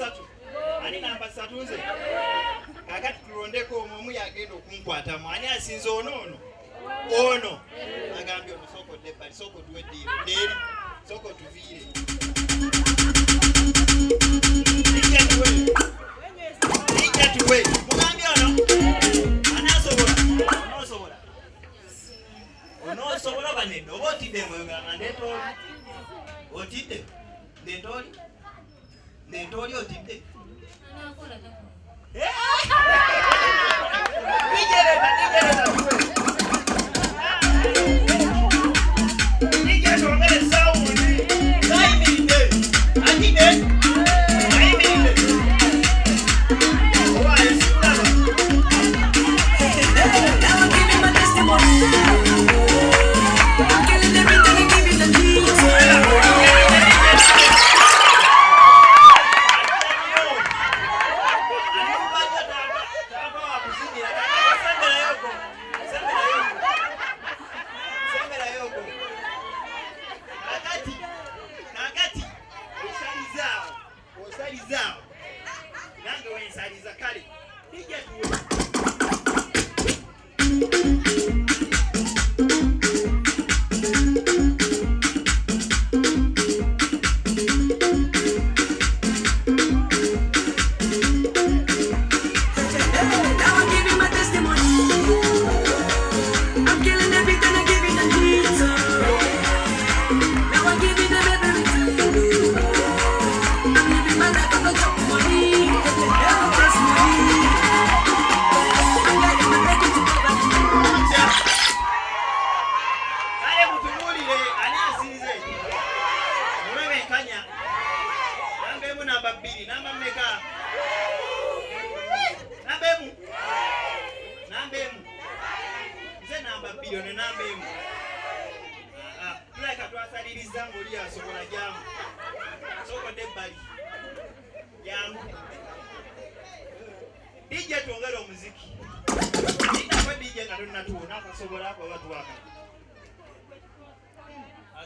3 ani namba 3 nze kakati tulondeko omu yagenda okunkwatamu ani asinze ono agambye ono soko debali soko tuweddiiro nderi soko tuviire ija tuwe mugambye ono onosobola banendo oba otidde mwegamba ndetoli otidde ndentoli otidde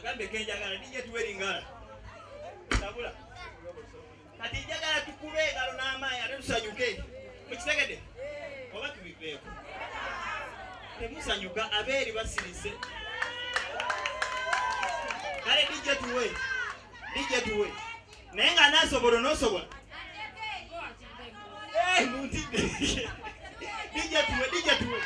agambe kenjagala DJ tuweringala tabula kati njagala tukube ngalo n'amaanyi ate tusanyuke mukitegedde oba tubiveeko temusanyuka abeeri basirise kale DJ tuwe naye nga nasobola n'osobola muntidde DJ tuwe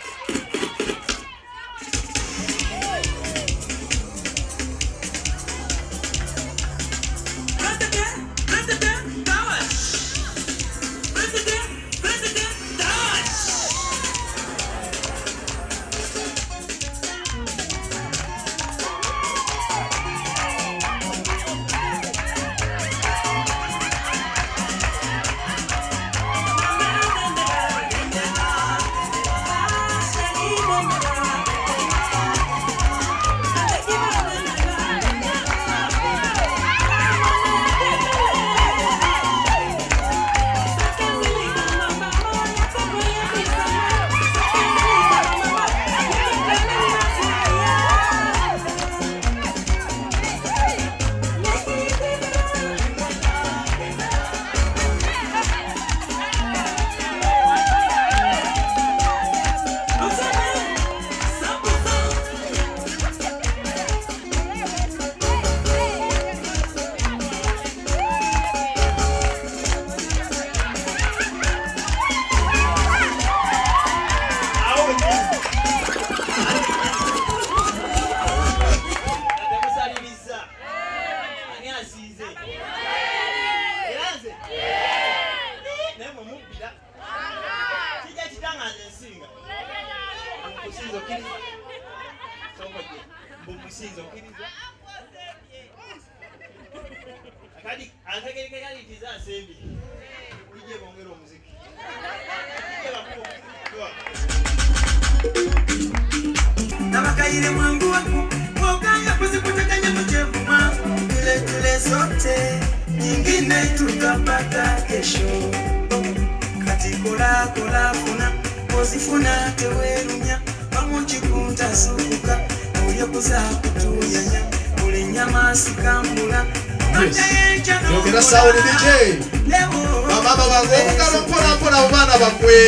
Nabakaire mwangu wako Mwoganya kuzikutakanya mchevuma Tule sote Nyingine tutapata kesho Kati kola kuna Ozifuna tewerumya Pamuchikunta sukuka Uyo kuza kutuyanya Ule nyama sikambula Yes. Yo, get us out of the DJ. mangu omugalo mpola mpola mu baana bammwe.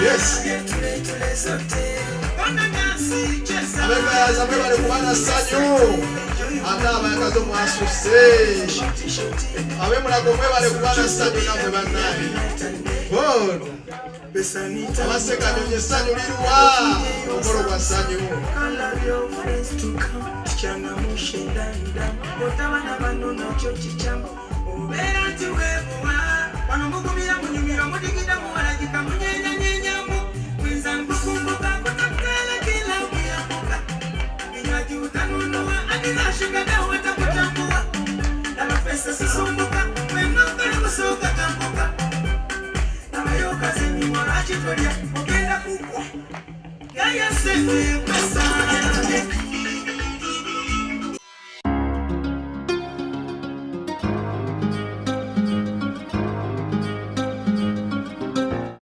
Yes. Abebayaza mwebale kubana ssanyu. Ate abayagaza mwasuse. Abemulago mwebale kubana ssanyu namwe bannaye. Bona. Abasekanyonye essanyu liruwa omukolo gwa ssanyu. Yeah,